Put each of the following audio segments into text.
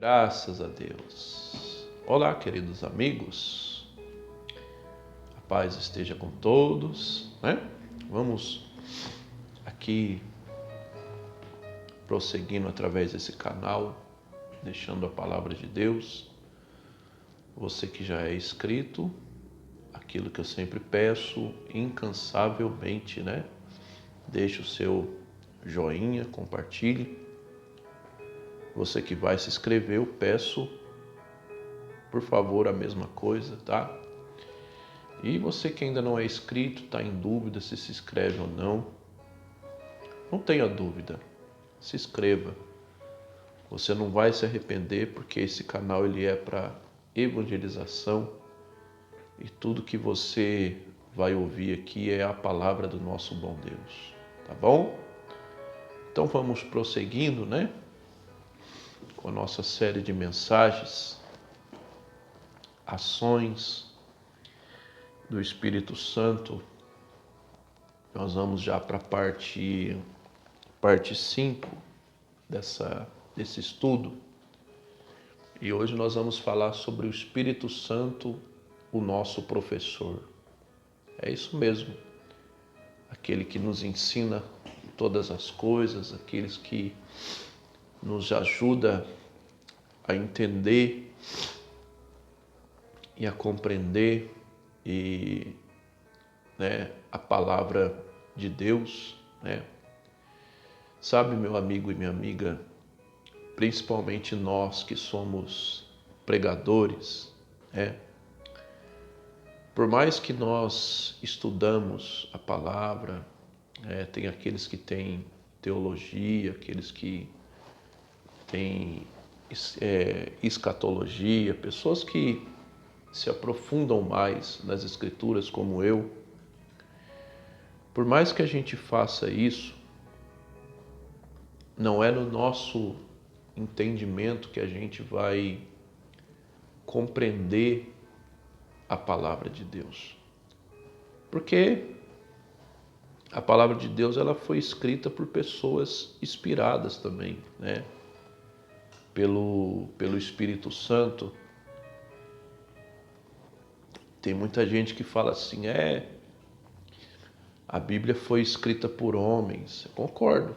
Graças a Deus. Olá, queridos amigos. A paz esteja com todos, né? Vamos aqui prosseguindo através desse canal, deixando a palavra de Deus. Você que já é inscrito, aquilo que eu sempre peço incansavelmente, né? Deixe o seu joinha, compartilhe. Você que vai se inscrever, eu peço, por favor, a mesma coisa, tá? E você que ainda não é inscrito, está em dúvida se inscreve ou não, não tenha dúvida, se inscreva. Você não vai se arrepender, porque esse canal ele é para evangelização e tudo que você vai ouvir aqui é a palavra do nosso bom Deus, tá bom? Então vamos prosseguindo, né? Com a nossa série de mensagens, ações do Espírito Santo. Nós vamos já para a parte 5 desse estudo. E hoje nós vamos falar sobre o Espírito Santo, o nosso professor. É isso mesmo. Aquele que nos ensina todas as coisas, aqueles que nos ajuda a entender e a compreender a palavra de Deus, né? Sabe, meu amigo e minha amiga, principalmente nós que somos pregadores, né? Por mais que nós estudamos a palavra, tem aqueles que têm teologia, aqueles que têm escatologia, pessoas que se aprofundam mais nas Escrituras como eu. Por mais que a gente faça isso, não é no nosso entendimento que a gente vai compreender a palavra de Deus. Porque a palavra de Deus ela foi escrita por pessoas inspiradas também, né? Pelo Espírito Santo. Tem muita gente que fala assim, a Bíblia foi escrita por homens. Eu concordo.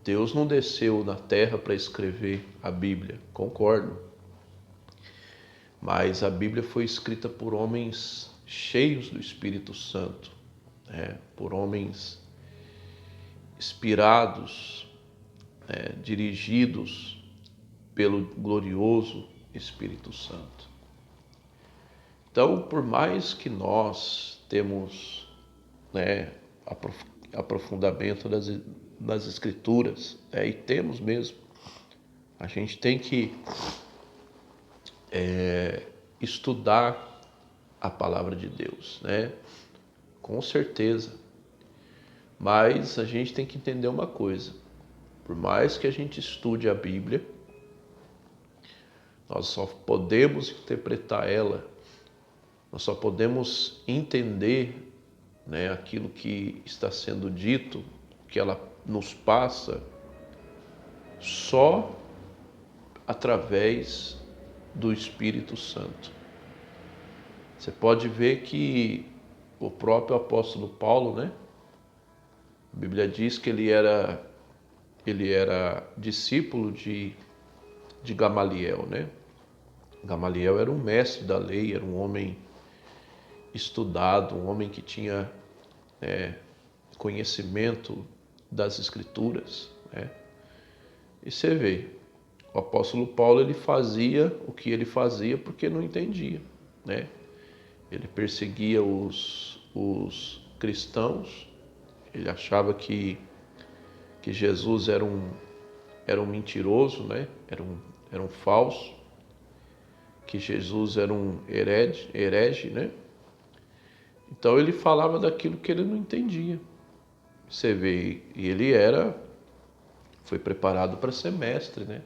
Deus não desceu na terra para escrever a Bíblia. Concordo. Mas a Bíblia foi escrita por homens cheios do Espírito Santo, né? Por homens inspirados, dirigidos pelo glorioso Espírito Santo. Então, por mais que nós temos aprofundamento das Escrituras, e temos mesmo, a gente tem que estudar a palavra de Deus, né? Com certeza. Mas a gente tem que entender uma coisa. Por mais que a gente estude a Bíblia, nós só podemos interpretar ela, nós só podemos entender, aquilo que está sendo dito, que ela nos passa, só através do Espírito Santo. Você pode ver que o próprio apóstolo Paulo, né? A Bíblia diz que ele era discípulo de Gamaliel, né? Gamaliel era um mestre da lei, era um homem estudado, um homem que tinha conhecimento das Escrituras, né? E você vê, o apóstolo Paulo ele fazia o que ele fazia porque não entendia, né? Ele perseguia os cristãos, ele achava que Jesus era um mentiroso, né? Era um falso, que Jesus era um herege, né? Então ele falava daquilo que ele não entendia. Você vê, e ele foi preparado para ser mestre, né?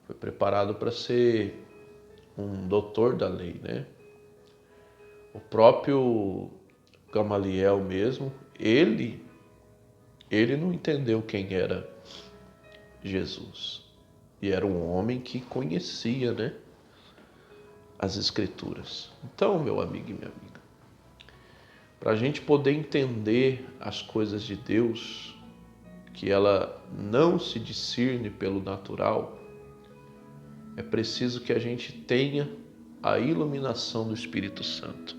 Foi preparado para ser um doutor da lei, né? O próprio Gamaliel mesmo, ele não entendeu quem era Jesus. E era um homem que conhecia, né, as Escrituras. Então, meu amigo e minha amiga, para a gente poder entender as coisas de Deus, que ela não se discerne pelo natural, é preciso que a gente tenha a iluminação do Espírito Santo.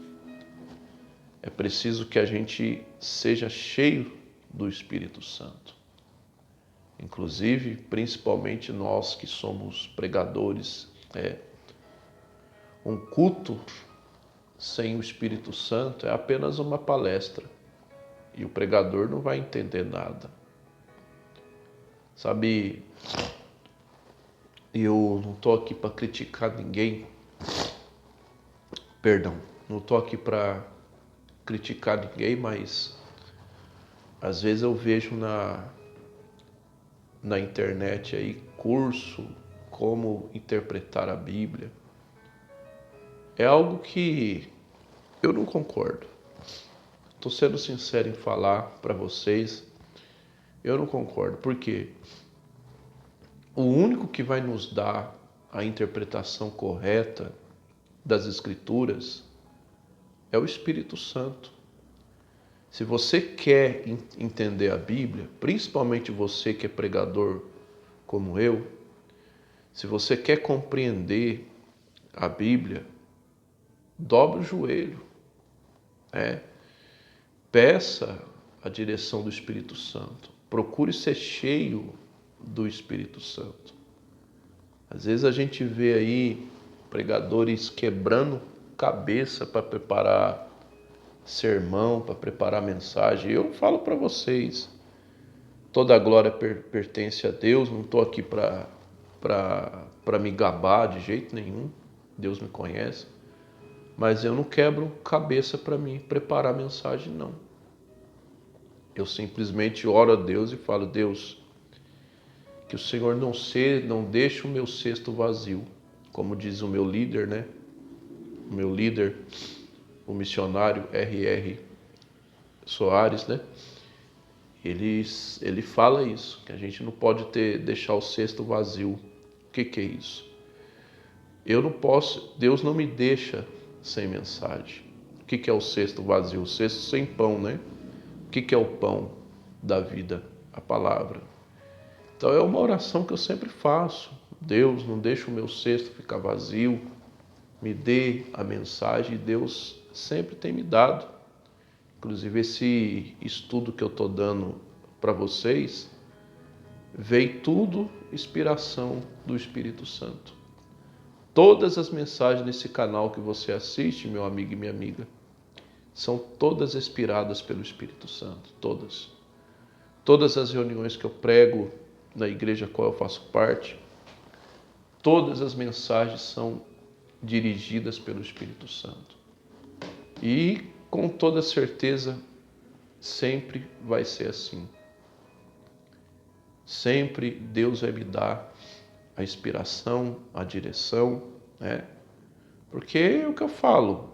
É preciso que a gente seja cheio do Espírito Santo. Inclusive, principalmente nós que somos pregadores, um culto sem o Espírito Santo é apenas uma palestra e o pregador não vai entender nada. Sabe, eu não estou aqui para criticar ninguém, não estou aqui para criticar ninguém, mas às vezes eu vejo na internet aí curso como interpretar a Bíblia. É algo que eu não concordo. Estou sendo sincero em falar para vocês, eu não concordo. Por quê? O único que vai nos dar a interpretação correta das Escrituras é o Espírito Santo. Se você quer entender a Bíblia, principalmente você que é pregador como eu, se você quer compreender a Bíblia, dobre o joelho, peça a direção do Espírito Santo, procure ser cheio do Espírito Santo. Às vezes a gente vê aí pregadores quebrando cabeça para preparar sermão, para preparar mensagem. Eu falo para vocês, toda a glória pertence a Deus, não estou aqui para me gabar de jeito nenhum, Deus me conhece, mas eu não quebro cabeça para me preparar mensagem, não. Eu simplesmente oro a Deus e falo: Deus, que o Senhor não deixe o meu cesto vazio, como diz o meu líder, né? O meu líder, o missionário R.R. Soares, né? Ele fala isso, que a gente não pode deixar o cesto vazio. O que é isso? Eu não posso, Deus não me deixa sem mensagem. O que é o cesto vazio? O cesto sem pão, né? O que é o pão da vida? A palavra. Então é uma oração que eu sempre faço. Deus, não deixa o meu cesto ficar vazio, me dê a mensagem, e Deus sempre tem me dado. Inclusive esse estudo que eu estou dando para vocês, veio tudo inspiração do Espírito Santo. Todas as mensagens nesse canal que você assiste, meu amigo e minha amiga, são todas inspiradas pelo Espírito Santo, todas. Todas as reuniões que eu prego na igreja a qual eu faço parte, todas as mensagens são dirigidas pelo Espírito Santo. E com toda certeza sempre vai ser assim. Sempre Deus vai me dar a inspiração, a direção, né? Porque é o que eu falo,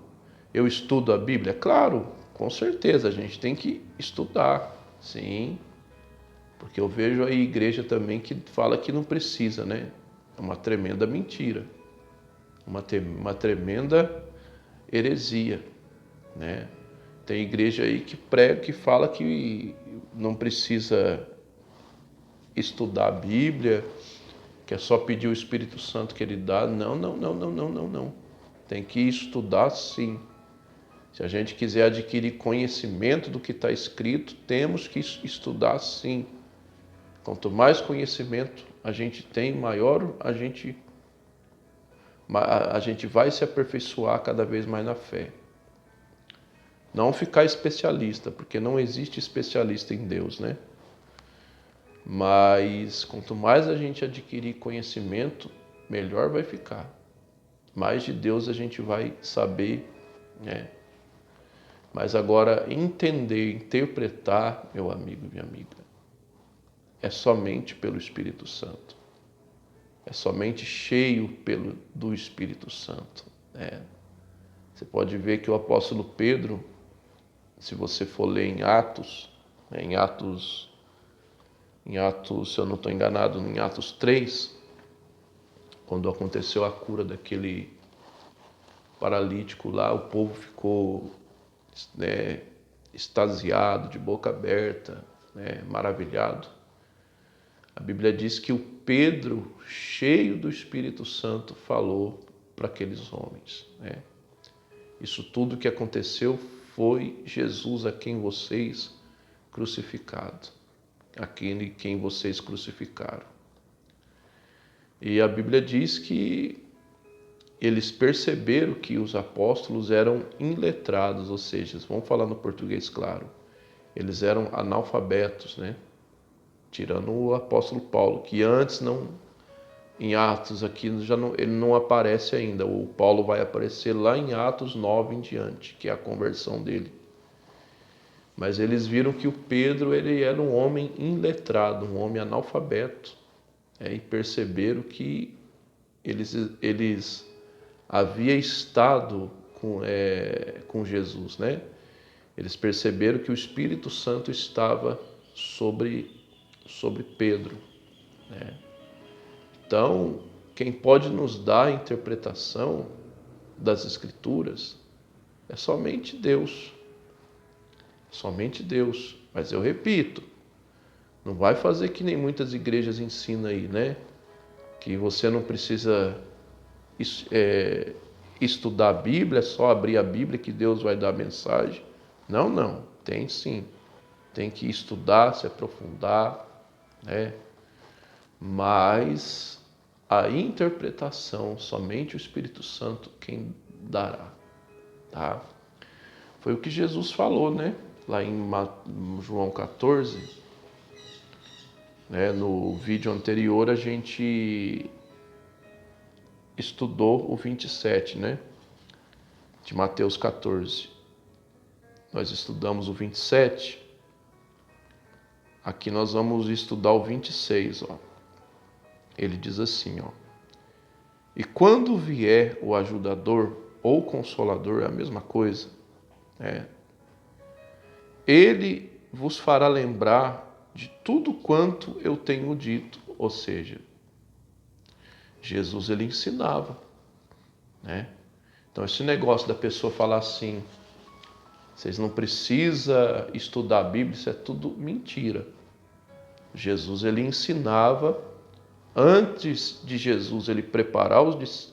eu estudo a Bíblia? Claro, com certeza, a gente tem que estudar, sim. Porque eu vejo aí igreja também que fala que não precisa, né? É uma tremenda mentira, uma tremenda heresia, né? Tem igreja aí que prega, que fala que não precisa estudar a Bíblia, que é só pedir o Espírito Santo que ele dá. Não. Tem que estudar sim. Se a gente quiser adquirir conhecimento do que está escrito, temos que estudar sim. Quanto mais conhecimento a gente tem, maior a gente vai se aperfeiçoar cada vez mais na fé. Não ficar especialista, porque não existe especialista em Deus, né? Mas quanto mais a gente adquirir conhecimento, melhor vai ficar. Mais de Deus a gente vai saber, né? Mas agora entender, interpretar, meu amigo e minha amiga, é somente pelo Espírito Santo. É somente cheio do Espírito Santo. Você pode ver que o apóstolo Pedro, se você for ler em Atos, se eu não estou enganado, em Atos 3, quando aconteceu a cura daquele paralítico lá, o povo ficou, né, extasiado, de boca aberta, né, maravilhado. A Bíblia diz que o Pedro, cheio do Espírito Santo, falou para aqueles homens, né? Isso tudo que aconteceu foi Jesus a quem vocês crucificaram, aquele quem vocês crucificaram. E a Bíblia diz que eles perceberam que os apóstolos eram iletrados, ou seja, vamos falar no português claro, eles eram analfabetos, né? Tirando o apóstolo Paulo, que antes não, em Atos aqui já não, ele não aparece ainda. O Paulo vai aparecer lá em Atos 9 em diante, que é a conversão dele. Mas eles viram que o Pedro ele era um homem iletrado, um homem analfabeto, e perceberam que eles havia estado com Jesus, né? Eles perceberam que o Espírito Santo estava sobre Pedro, né? Então, quem pode nos dar a interpretação das Escrituras é somente Deus. Somente Deus. Mas eu repito, não vai fazer que nem muitas igrejas ensinam aí, né? Que você não precisa estudar a Bíblia, é só abrir a Bíblia que Deus vai dar a mensagem. Não, não. Tem sim. Tem que estudar, se aprofundar, né? Mas a interpretação, somente o Espírito Santo quem dará, tá? Foi o que Jesus falou, né? Lá em João 14, né? No vídeo anterior a gente estudou o 27, né? De Mateus 14. Nós estudamos o 27. Aqui nós vamos estudar o 26, ó. Ele diz assim, ó: e quando vier o ajudador ou consolador, é a mesma coisa, né? Ele vos fará lembrar de tudo quanto eu tenho dito. Ou seja, Jesus ele ensinava, né? Então esse negócio da pessoa falar assim, vocês não precisam estudar a Bíblia, isso é tudo mentira. Jesus ele ensinava. Antes de Jesus ele preparar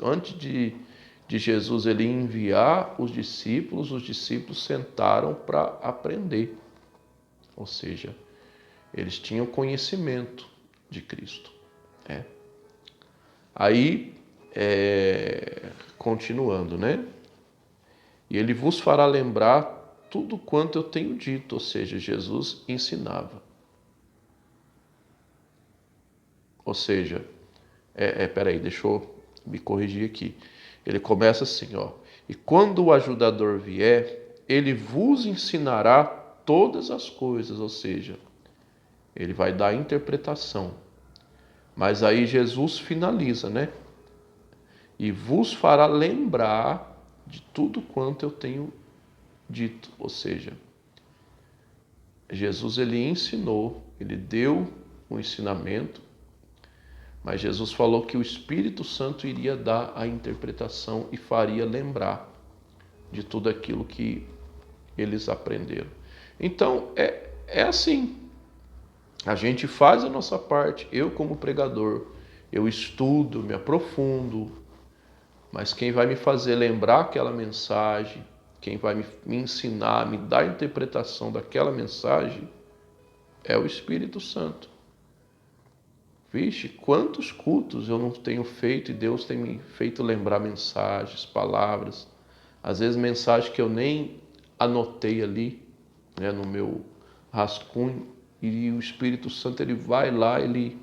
antes de Jesus ele enviar os discípulos sentaram para aprender. Ou seja, eles tinham conhecimento de Cristo, né? Aí, continuando, né? E ele vos fará lembrar tudo quanto eu tenho dito. Ou seja, Jesus ensinava. Ou seja, peraí, deixa eu me corrigir aqui. Ele começa assim, ó: e quando o ajudador vier, ele vos ensinará todas as coisas. Ou seja, ele vai dar a interpretação. Mas aí Jesus finaliza, né? E vos fará lembrar de tudo quanto eu tenho dito. Ou seja, Jesus ele ensinou, ele deu o ensinamento, mas Jesus falou que o Espírito Santo iria dar a interpretação e faria lembrar de tudo aquilo que eles aprenderam. Então, é assim. A gente faz a nossa parte. Eu, como pregador, eu estudo, me aprofundo, mas quem vai me fazer lembrar aquela mensagem, quem vai me ensinar, me dar a interpretação daquela mensagem, é o Espírito Santo. Vixe, quantos cultos eu não tenho feito e Deus tem me feito lembrar mensagens, palavras, às vezes mensagens que eu nem anotei ali, né, no meu rascunho, e o Espírito Santo ele vai lá, ele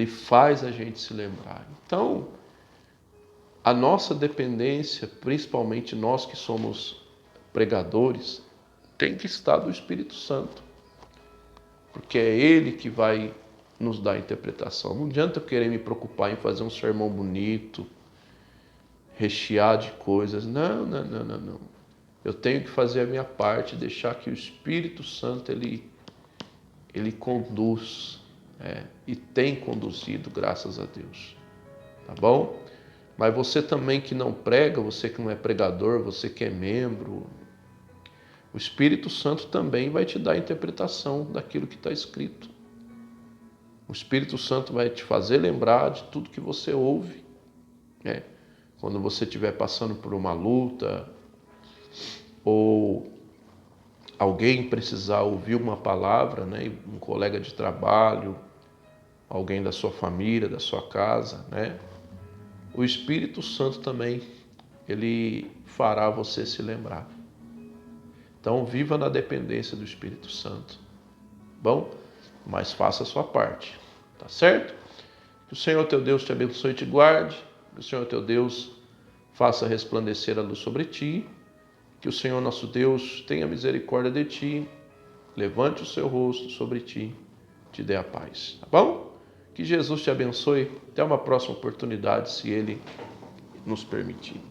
faz a gente se lembrar. Então, a nossa dependência, principalmente nós que somos pregadores, tem que estar do Espírito Santo, porque é Ele que vai nos dar a interpretação. Não adianta eu querer me preocupar em fazer um sermão bonito, recheado de coisas. Não. Eu tenho que fazer a minha parte, deixar que o Espírito Santo ele conduz, e tem conduzido, graças a Deus. tá bom? Mas você também que não prega, você que não é pregador, você que é membro, o Espírito Santo também vai te dar a interpretação daquilo que está escrito. O Espírito Santo vai te fazer lembrar de tudo que você ouve, né? Quando você estiver passando por uma luta, ou alguém precisar ouvir uma palavra, né? Um colega de trabalho, alguém da sua família, da sua casa, né? O Espírito Santo também, ele fará você se lembrar. Então, viva na dependência do Espírito Santo. Bom, mas faça a sua parte, tá certo? Que o Senhor teu Deus te abençoe e te guarde. Que o Senhor teu Deus faça resplandecer a luz sobre ti. Que o Senhor nosso Deus tenha misericórdia de ti, levante o seu rosto sobre ti, te dê a paz, tá bom? Que Jesus te abençoe. Até uma próxima oportunidade, se Ele nos permitir.